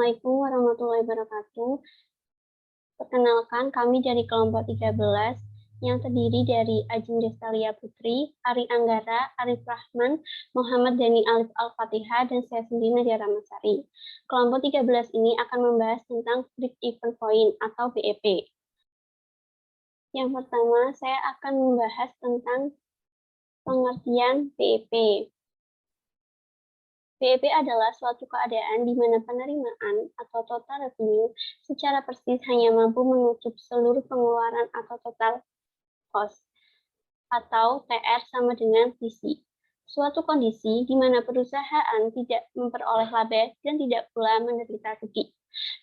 Assalamualaikum warahmatullahi wabarakatuh. Perkenalkan, kami dari kelompok 13 yang terdiri dari Ajeng Destalia Putri, Ari Anggara, Arif Rahman, Muhammad Dani Alif Al-Fatihah, dan saya sendiri Nadia Ramasari. Kelompok 13 ini akan membahas tentang Break Even Point atau BEP. Yang pertama, saya akan membahas tentang pengertian BEP. BEP adalah suatu keadaan di mana penerimaan atau total revenue secara persis hanya mampu menutup seluruh pengeluaran atau total cost, atau TR sama dengan TC. Suatu kondisi di mana perusahaan tidak memperoleh laba dan tidak pula menderita rugi.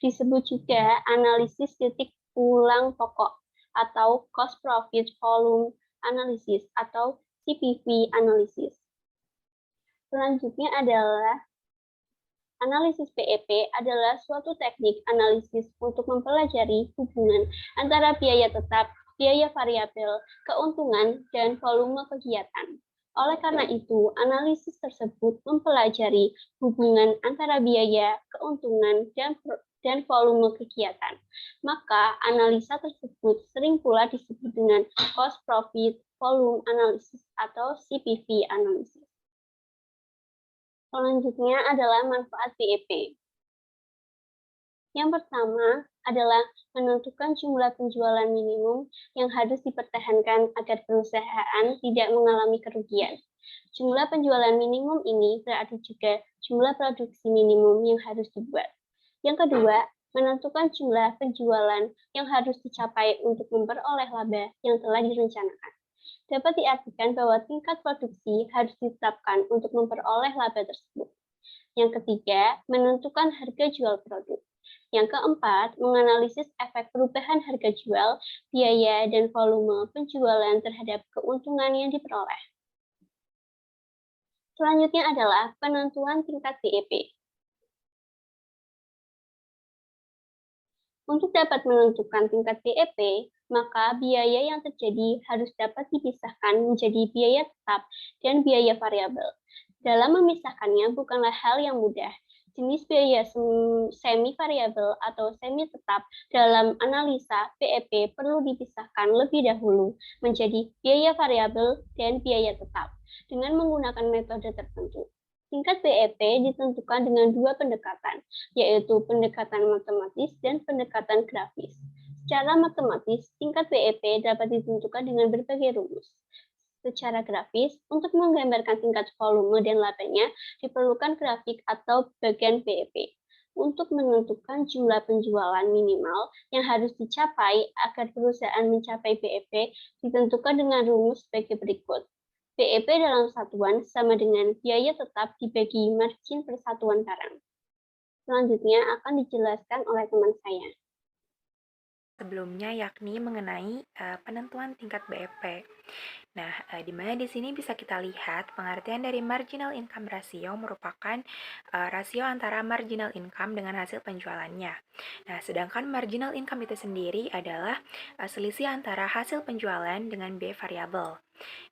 Disebut juga analisis titik ulang pokok atau cost profit volume analysis atau CPV analysis. Selanjutnya adalah analisis BEP adalah suatu teknik analisis untuk mempelajari hubungan antara biaya tetap, biaya variabel, keuntungan, dan volume kegiatan. Oleh karena itu, analisis tersebut mempelajari hubungan antara biaya, keuntungan, dan volume kegiatan. Maka, analisa tersebut sering pula disebut dengan cost profit volume analysis atau CPV analysis. Selanjutnya adalah manfaat BEP. Yang pertama adalah menentukan jumlah penjualan minimum yang harus dipertahankan agar perusahaan tidak mengalami kerugian. Jumlah penjualan minimum ini berarti juga jumlah produksi minimum yang harus dibuat. Yang kedua, menentukan jumlah penjualan yang harus dicapai untuk memperoleh laba yang telah direncanakan. Dapat diartikan bahwa tingkat produksi harus ditetapkan untuk memperoleh laba tersebut. Yang ketiga, menentukan harga jual produk. Yang keempat, menganalisis efek perubahan harga jual, biaya, dan volume penjualan terhadap keuntungan yang diperoleh. Selanjutnya adalah penentuan tingkat BEP. Untuk dapat menentukan tingkat BEP, maka biaya yang terjadi harus dapat dipisahkan menjadi biaya tetap dan biaya variabel. Dalam memisahkannya bukanlah hal yang mudah. Jenis biaya semi variabel atau semi tetap dalam analisa BEP perlu dipisahkan lebih dahulu menjadi biaya variabel dan biaya tetap dengan menggunakan metode tertentu. Tingkat BEP ditentukan dengan dua pendekatan, yaitu pendekatan matematis dan pendekatan grafis. Secara matematis, tingkat BEP dapat ditentukan dengan berbagai rumus. Secara grafis, untuk menggambarkan tingkat volume dan labanya, diperlukan grafik atau bagian BEP. Untuk menentukan jumlah penjualan minimal yang harus dicapai agar perusahaan mencapai BEP, ditentukan dengan rumus sebagai berikut. BEP dalam satuan sama dengan biaya tetap dibagi margin persatuan barang. Selanjutnya akan dijelaskan oleh teman saya. Sebelumnya yakni mengenai penentuan tingkat BEP. Nah, di mana di sini bisa kita lihat pengertian dari marginal income ratio merupakan rasio antara marginal income dengan hasil penjualannya. Nah, sedangkan marginal income itu sendiri adalah selisih antara hasil penjualan dengan biaya variabel.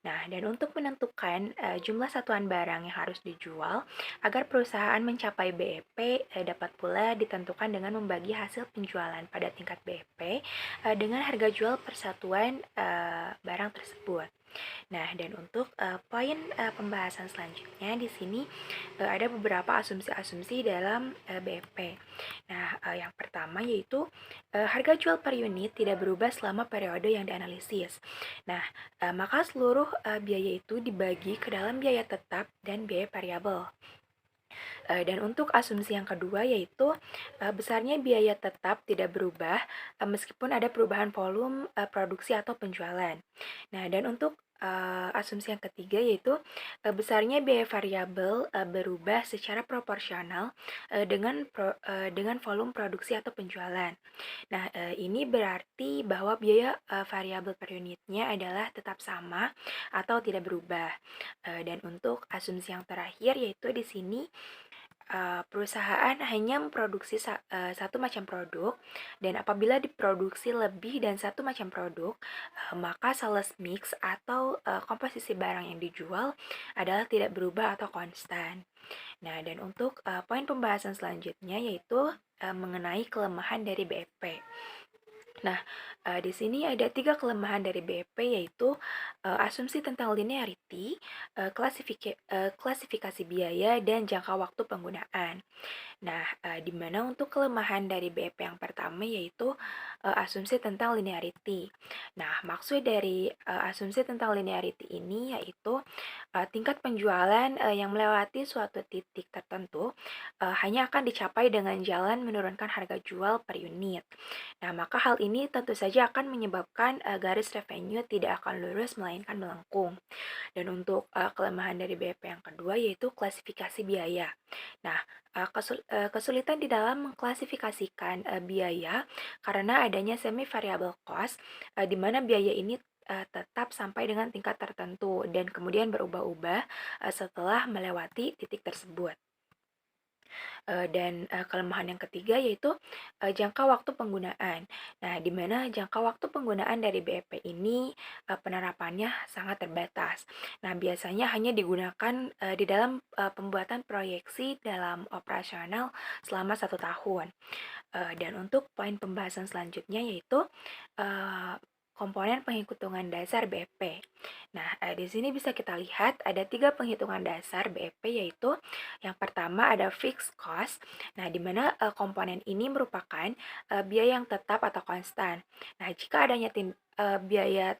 Nah, dan untuk menentukan jumlah satuan barang yang harus dijual agar perusahaan mencapai BEP dapat pula ditentukan dengan membagi hasil penjualan pada tingkat BEP dengan harga jual per satuan barang tersebut. Nah, dan untuk poin pembahasan selanjutnya di sini ada beberapa asumsi-asumsi dalam BEP. Nah, yang pertama yaitu harga jual per unit tidak berubah selama periode yang dianalisis. Nah, maka seluruh biaya itu dibagi ke dalam biaya tetap dan biaya variabel. Dan untuk asumsi yang kedua yaitu besarnya biaya tetap tidak berubah meskipun ada perubahan volume produksi atau penjualan. Nah, dan untuk asumsi yang ketiga yaitu besarnya biaya variabel berubah secara proporsional dengan volume produksi atau penjualan. Nah, ini berarti bahwa biaya variabel per unitnya adalah tetap sama atau tidak berubah. Dan untuk asumsi yang terakhir yaitu di sini perusahaan hanya memproduksi satu macam produk, dan apabila diproduksi lebih dan satu macam produk, maka sales mix atau komposisi barang yang dijual adalah tidak berubah atau konstan. Nah, dan untuk poin pembahasan selanjutnya yaitu mengenai kelemahan dari BEP. Nah, di sini ada 3 kelemahan dari BEP, yaitu asumsi tentang linearity, klasifikasi biaya, dan jangka waktu penggunaan. Nah, di mana untuk kelemahan dari BEP yang pertama yaitu asumsi tentang linearity. Nah, maksud dari asumsi tentang linearity ini yaitu tingkat penjualan yang melewati suatu titik tertentu hanya akan dicapai dengan jalan menurunkan harga jual per unit. Nah, maka hal ini tentu saja akan menyebabkan garis revenue tidak akan lurus melainkan melengkung. Dan untuk kelemahan dari BEP yang kedua yaitu klasifikasi biaya. Nah, kesulitan di dalam mengklasifikasikan biaya karena adanya semi variable cost, di mana biaya ini tetap sampai dengan tingkat tertentu dan kemudian berubah-ubah setelah melewati titik tersebut. Dan kelemahan yang ketiga yaitu jangka waktu penggunaan. Nah, di mana jangka waktu penggunaan dari BEP ini penerapannya sangat terbatas. Nah, biasanya hanya digunakan di dalam pembuatan proyeksi dalam operasional selama 1 tahun. Dan untuk poin pembahasan selanjutnya yaitu komponen penghitungan dasar BEP. Nah, di sini bisa kita lihat ada 3 penghitungan dasar BEP, yaitu yang pertama ada fixed cost. Nah, di mana komponen ini merupakan biaya yang tetap atau konstan. Nah, jika adanya biaya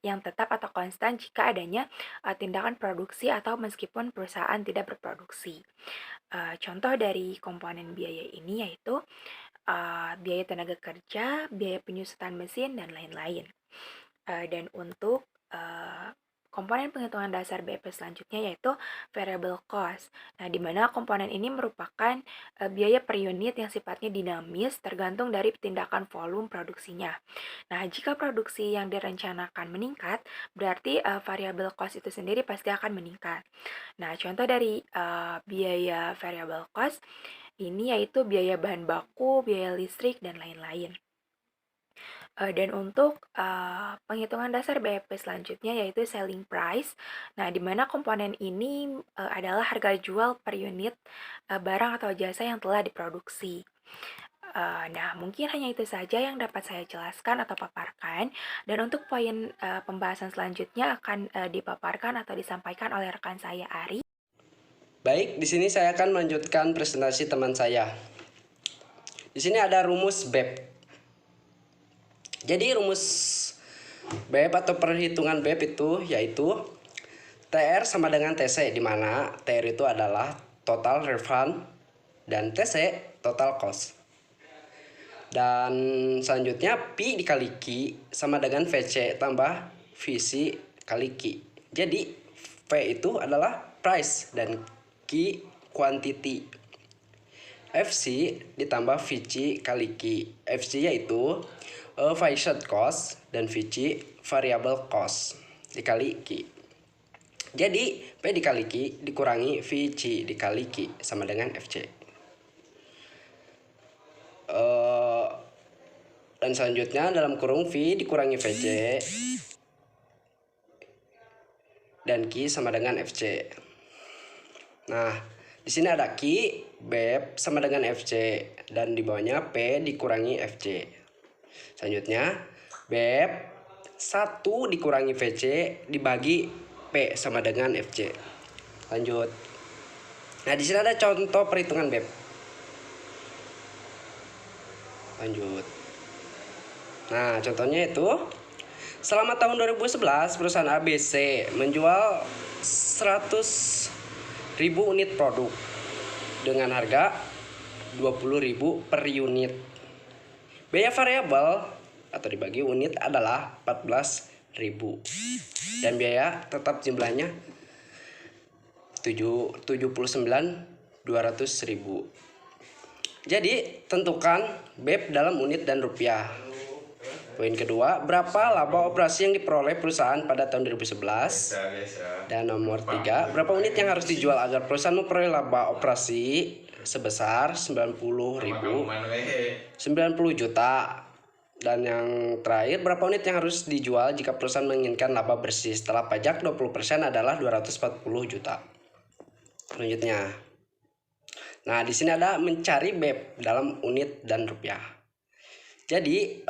yang tetap atau konstan jika adanya tindakan produksi atau meskipun perusahaan tidak berproduksi. Contoh dari komponen biaya ini yaitu biaya tenaga kerja, biaya penyusutan mesin, dan lain-lain. Dan untuk komponen penghitungan dasar BEP selanjutnya yaitu variable cost. Nah, di mana komponen ini merupakan biaya per unit yang sifatnya dinamis tergantung dari tindakan volume produksinya. Nah, jika produksi yang direncanakan meningkat, berarti variable cost itu sendiri pasti akan meningkat. Nah, contoh dari biaya variable cost ini yaitu biaya bahan baku, biaya listrik, dan lain-lain. Dan untuk penghitungan dasar BEP selanjutnya yaitu selling price. Nah, di mana komponen ini adalah harga jual per unit barang atau jasa yang telah diproduksi. Nah, mungkin hanya itu saja yang dapat saya jelaskan atau paparkan. Dan untuk poin pembahasan selanjutnya akan dipaparkan atau disampaikan oleh rekan saya Ari. Baik, di sini saya akan melanjutkan presentasi teman saya. Di sini ada rumus BEP. Jadi rumus BEP atau perhitungan BEP itu yaitu TR sama dengan TC, di mana TR itu adalah total refund dan TC total cost. Dan selanjutnya P dikali Q sama dengan VC tambah VC kali Q. Jadi V itu adalah price dan Q quantity. FC ditambah VC kali Q. FC yaitu fixed cost dan VC variable cost dikali Q. Jadi P dikali Q dikurangi VC dikali Q sama dengan FC. Dan selanjutnya dalam kurung V dikurangi VC dan Q sama dengan FC. Nah, di sini ada Q, BEP sama dengan FC dan di bawahnya P dikurangi FC. Selanjutnya BEP 1 dikurangi VC dibagi P sama dengan FC. Lanjut. Nah, di sini ada contoh perhitungan BEP. Lanjut. Nah, contohnya itu selama tahun 2011 perusahaan ABC menjual 100.000 unit produk dengan harga 20.000 per unit. Biaya variabel atau dibagi unit adalah 14.000 dan biaya tetap jumlahnya 79.200.000. Jadi tentukan BEP dalam unit dan rupiah. Poin kedua, berapa laba operasi yang diperoleh perusahaan pada tahun 2011? Dan nomor 3, berapa unit yang harus dijual agar perusahaan memperoleh laba operasi sebesar 90 juta. Dan yang terakhir, berapa unit yang harus dijual jika perusahaan menginginkan laba bersih setelah pajak 20% adalah 240 juta. Selanjutnya, Nah, di sini ada mencari BEP dalam unit dan rupiah. Jadi,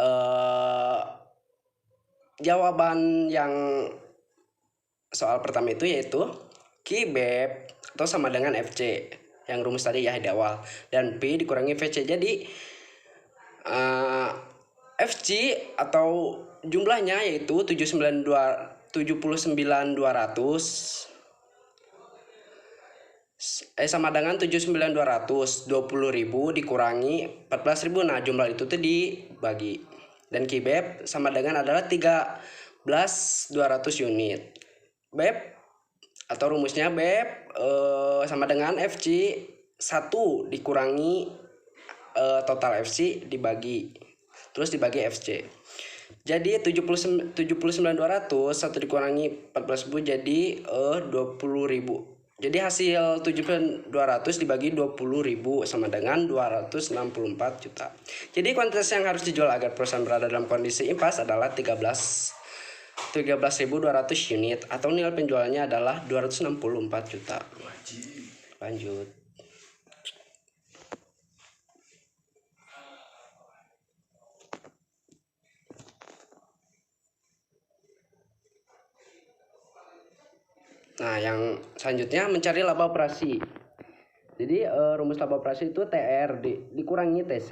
jawaban yang soal pertama itu yaitu Ki BEP atau sama dengan FC yang rumus tadi ya di awal, dan P dikurangi VC. Jadi FC atau jumlahnya yaitu 79.200 sama dengan 79.200, 20.000 dikurangi 14.000. Nah, jumlah itu tuh dibagi. Dan Ki BEP sama dengan adalah 13.200 unit. BEP atau rumusnya BEP sama dengan FC 1 dikurangi total FC dibagi, terus dibagi FC. Jadi 79.200 1 dikurangi 14.000 jadi 20.000. Jadi hasil 7.200 dibagi 20.000 sama dengan 264 juta. Jadi kuantitas yang harus dijual agar perusahaan berada dalam kondisi impas adalah 13.200 unit atau nilai penjualnya adalah 264 juta. Lanjut. Nah, yang selanjutnya mencari laba operasi. Jadi rumus laba operasi itu TR dikurangi TC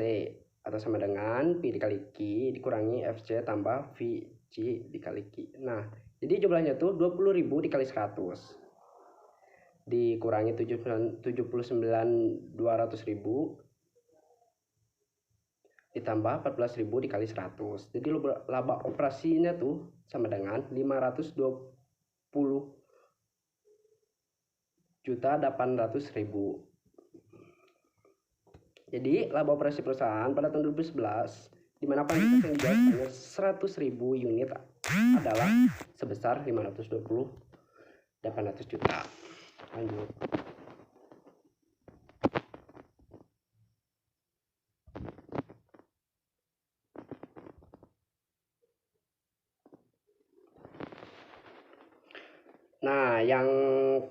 atau sama dengan P dikali Q dikurangi FC tambah VC dikali Q. Nah, jadi jumlahnya tuh 20.000 dikali 100 dikurangi 79.200.000 ditambah 14.000 dikali 100. Jadi laba operasinya tuh sama dengan 520.800.000. Jadi laba operasi perusahaan pada tahun 2011 di mana kuantitas yang dijual sebanyak 100.000 unit adalah sebesar 520.800 juta. Lanjut. Nah, yang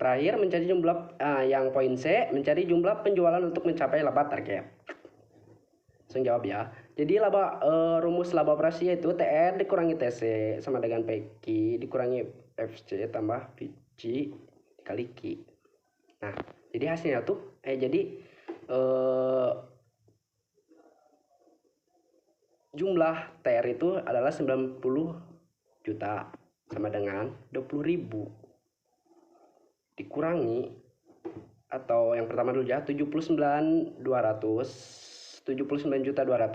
terakhir mencari jumlah yang poin C, mencari jumlah penjualan untuk mencapai laba target. Langsung jawab ya. Jadi rumus laba operasi yaitu TR dikurangi TC sama dengan PQ dikurangi FC tambah VC dikali Q. Nah, jadi hasilnya tuh jumlah TR itu adalah 90 juta sama dengan 20.000 dikurangi, atau yang pertama dulu ya, 79.200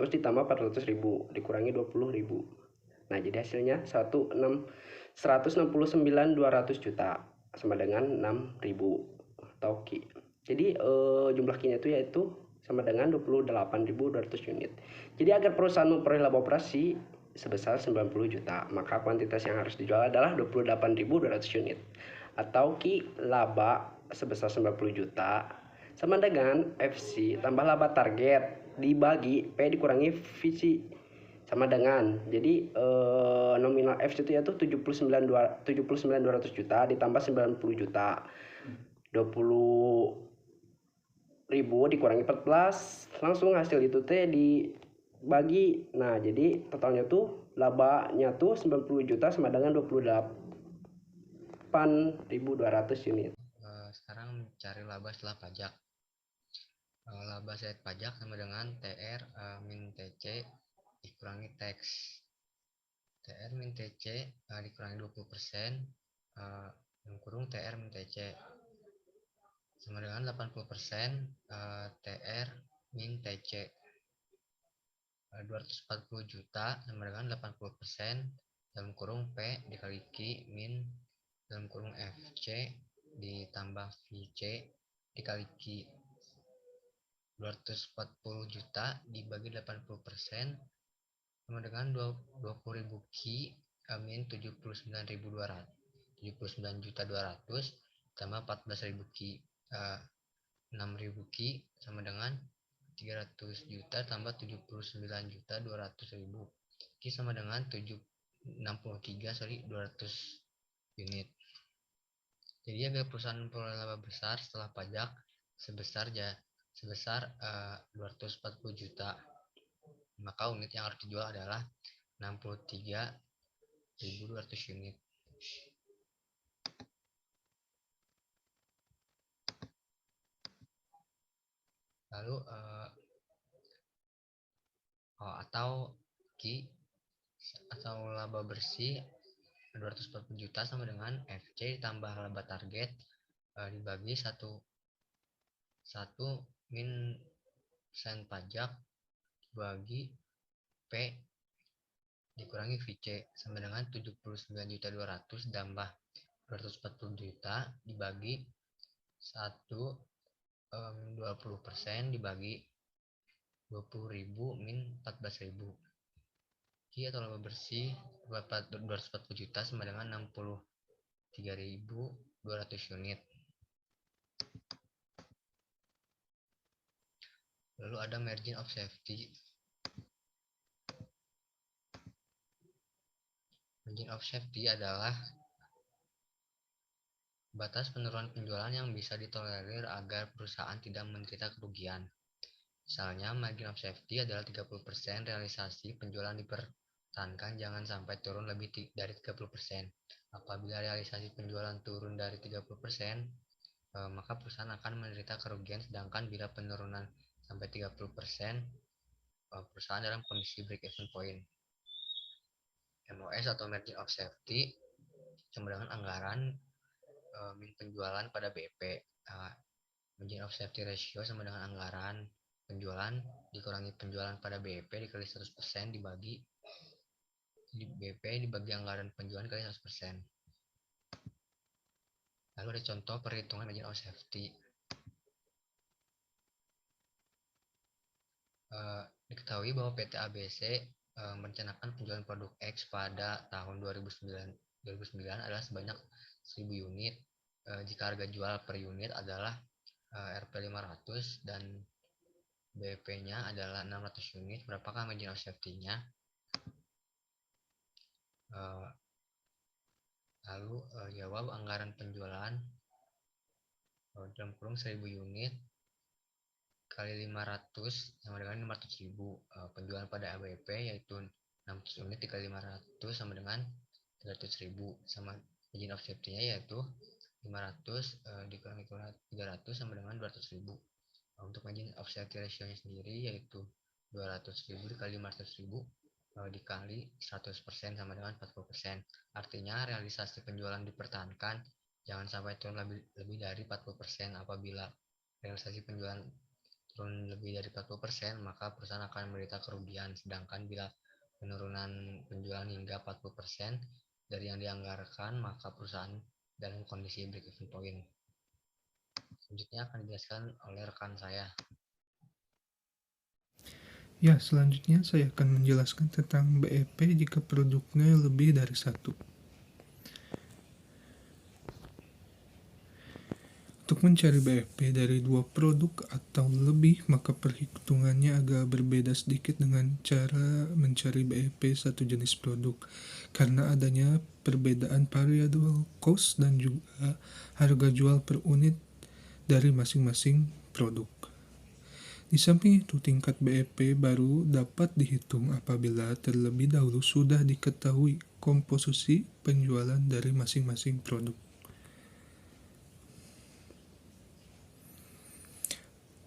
ditambah 400.000 dikurangi 20.000. Nah, jadi hasilnya 169.200 juta sama dengan 6.000 atau Q. Jadi jumlah Q-nya itu yaitu sama dengan 28.200 unit. Jadi agar perusahaan memperoleh laba operasi sebesar 90 juta, maka kuantitas yang harus dijual adalah 28.200 unit atau Q laba sebesar 90 juta sama dengan FC tambah laba target dibagi P dikurangi VC sama dengan, jadi nominal FC itu yaitu 79.200 juta ditambah 90 juta, 20.000 dikurangi 14, langsung hasil itu teh dibagi. Nah, jadi totalnya tuh labanya tuh 90 juta sama dengan 28.200 unit. Sekarang cari laba setelah pajak. Laba setelah pajak sama dengan TR min TC dikurangi tax. TR min TC dikurangi 20%, kurung TR min TC sama dengan 80% TR min TC. 240 juta sama dengan 80% dalam kurung P dikali Q min dalam kurung FC ditambah VC dikali Q. 240 juta dibagi 80% sama dengan 20.000 Q min 79.200 tambah 14.000 Q. 6.000 Q sama dengan 300 juta tambah 79.200.000 Q sama dengan 200 unit. Jadi agar perusahaan memperoleh laba besar setelah pajak sebesar sebesar 240 juta. Maka unit yang harus dijual adalah 63.200 unit. Lalu atau Q atau laba bersih 240 juta sama dengan FC ditambah laba target dibagi 1 min persen pajak bagi P dikurangi VC sama dengan 79.200 tambah 240 juta dibagi 20% dibagi 20.000 min 14.000. Q atau laba bersih 240 juta sama dengan 63.200 unit. Lalu ada margin of safety. Margin of safety adalah batas penurunan penjualan yang bisa ditolerir agar perusahaan tidak menderita kerugian. Misalnya, margin of safety adalah 30% realisasi penjualan dipertahankan jangan sampai turun lebih dari 30%. Apabila realisasi penjualan turun dari 30%, maka perusahaan akan menderita kerugian, sedangkan bila penurunan sampai 30%, perusahaan dalam kondisi break-even point. MOS atau margin of safety sama dengan anggaran min penjualan pada BEP. Margin of safety ratio sama dengan anggaran penjualan dikurangi penjualan pada BEP dikali 100% dibagi BEP dibagi anggaran penjualan kali 100%. Lalu ada contoh perhitungan margin of safety. Diketahui bahwa PT ABC merencanakan penjualan produk X pada tahun 2009 adalah sebanyak 1000 unit. Jika harga jual per unit adalah Rp 500 dan BP-nya adalah 600 unit, berapakah margin of safety-nya? Lalu jawab anggaran penjualan dalam kurung 1000 unit kali 500 sama dengan 500.000. Penjualan pada ABP yaitu 600 unit dikali 500 sama dengan 300.000, sama margin of safety-nya yaitu 500 dikurangi 300 sama dengan 200.000. Untuk margin of safety ratio-nya sendiri yaitu 200.000 dikali 500.000 dikali 100% sama dengan 40%. Artinya realisasi penjualan dipertahankan jangan sampai turun lebih dari 40%. Apabila realisasi penjualan turun lebih dari 40%, maka perusahaan akan menderita kerugian. Sedangkan bila penurunan penjualan hingga 40% dari yang dianggarkan, maka perusahaan dalam kondisi break-even point. Selanjutnya akan dijelaskan oleh rekan saya. Ya, selanjutnya saya akan menjelaskan tentang BEP jika produknya lebih dari satu. Untuk mencari BEP dari 2 produk atau lebih, maka perhitungannya agak berbeda sedikit dengan cara mencari BEP satu jenis produk, karena adanya perbedaan variable cost dan juga harga jual per unit dari masing-masing produk. Di samping itu, tingkat BEP baru dapat dihitung apabila terlebih dahulu sudah diketahui komposisi penjualan dari masing-masing produk.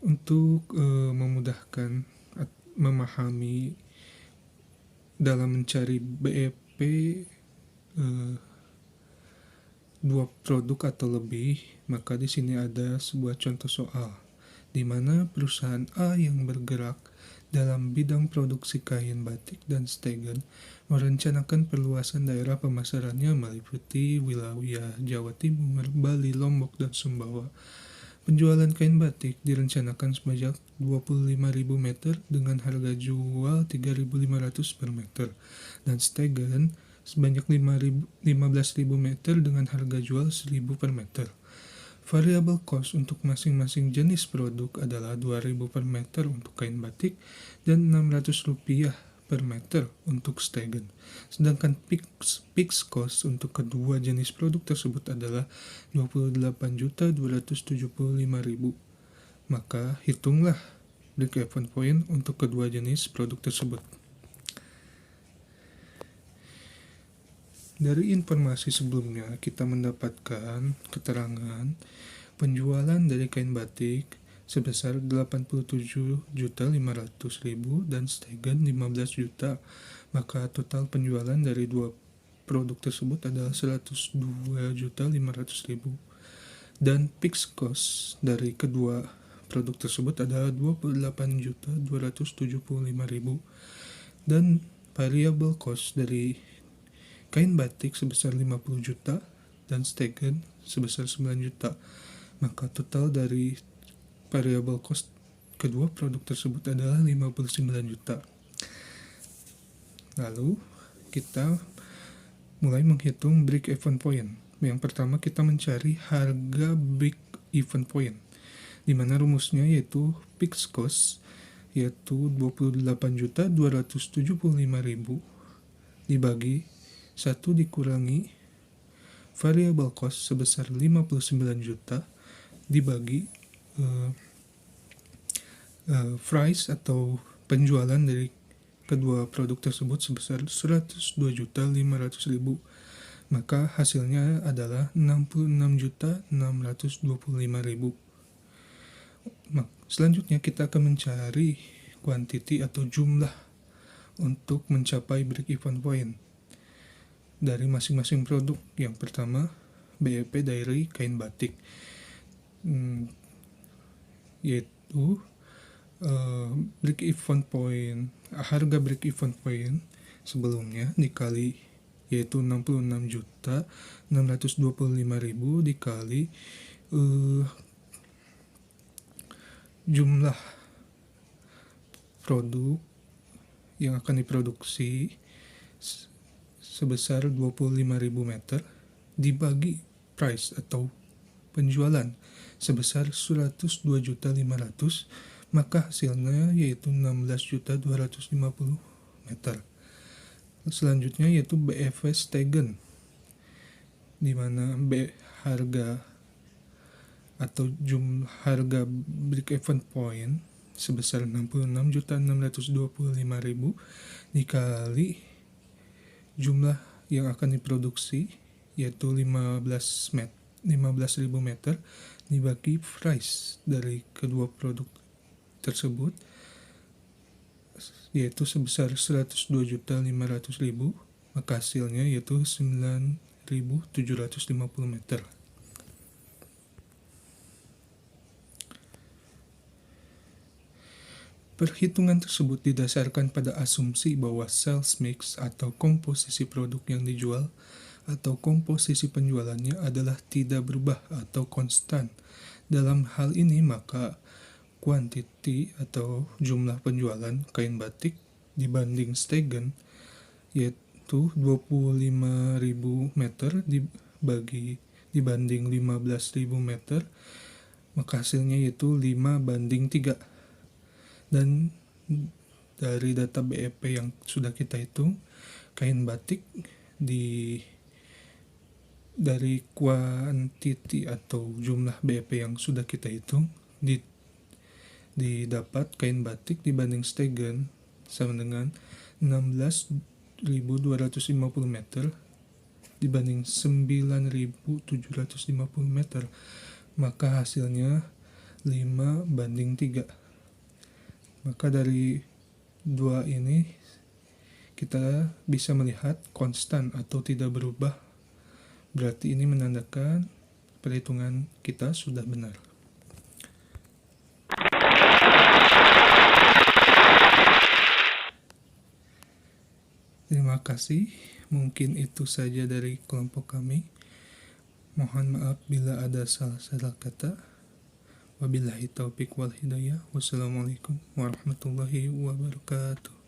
Untuk memudahkan memahami dalam mencari BEP 2 produk atau lebih, maka di sini ada sebuah contoh soal di mana perusahaan A yang bergerak dalam bidang produksi kain batik dan stegen merencanakan perluasan daerah pemasarannya meliputi wilayah Jawa Timur, Bali, Lombok, dan Sumbawa. Penjualan kain batik direncanakan sebanyak 25.000 meter dengan harga jual 3.500 per meter, dan stegen sebanyak 15.000 meter dengan harga jual 1.000 per meter. Variable cost untuk masing-masing jenis produk adalah 2.000 per meter untuk kain batik dan Rp600 per meter untuk stegen. Sedangkan fixed cost untuk kedua jenis produk tersebut adalah 28.275.000. maka hitunglah break-even point untuk kedua jenis produk tersebut. Dari informasi sebelumnya, kita mendapatkan keterangan penjualan dari kain batik sebesar 87.500.000 dan Stegen 15 juta. Maka total penjualan dari dua produk tersebut adalah 102.500.000 dan fixed cost dari kedua produk tersebut adalah 28.275.000 dan variable cost dari kain batik sebesar 50 juta dan Stegen sebesar 9 juta. Maka total dari variable cost kedua produk tersebut adalah 59 juta. Lalu kita mulai menghitung break-even point. Yang pertama kita mencari harga break-even point, di mana rumusnya yaitu fixed cost yaitu 28.275.000 dibagi 1 dikurangi variable cost sebesar 59 juta dibagi price atau penjualan dari kedua produk tersebut sebesar 102.500.000, maka hasilnya adalah 66.625.000. Selanjutnya kita akan mencari quantity atau jumlah untuk mencapai break-even point dari masing-masing produk. Yang pertama BEP dari kain batik, yaitu break-even point, harga break-even point sebelumnya dikali yaitu 66.625.000 dikali jumlah produk yang akan diproduksi sebesar 25.000 meter dibagi price atau penjualan sebesar 102.500.000, maka hasilnya yaitu 16.250 meter. Selanjutnya yaitu BEP Stegen, di mana harga atau jumlah harga break-even point sebesar 66.625.000 dikali jumlah yang akan diproduksi yaitu 15.000 meter dibagi price dari kedua produk tersebut yaitu sebesar 102.500.000, maka hasilnya yaitu 9.750 meter. Perhitungan tersebut didasarkan pada asumsi bahwa sales mix atau komposisi produk yang dijual atau komposisi penjualannya adalah tidak berubah atau konstan. Dalam hal ini maka quantity atau jumlah penjualan kain batik dibanding Stegen yaitu 25.000 meter dibanding 15.000 meter, maka hasilnya yaitu 5:3. Dan dari data BEP yang sudah kita hitung, kain batik dari quantity atau jumlah BEP yang sudah kita hitung didapat kain batik dibanding Stegen sama dengan 16.250 meter dibanding 9.750 meter, maka hasilnya 5:3. Maka dari dua ini kita bisa melihat konstan atau tidak berubah, berarti ini menandakan perhitungan kita sudah benar. Terima kasih, mungkin itu saja dari kelompok kami. Mohon maaf bila ada salah-salah kata. Wabillahi taufiq wal hidayah. Wassalamualaikum warahmatullahi wabarakatuh.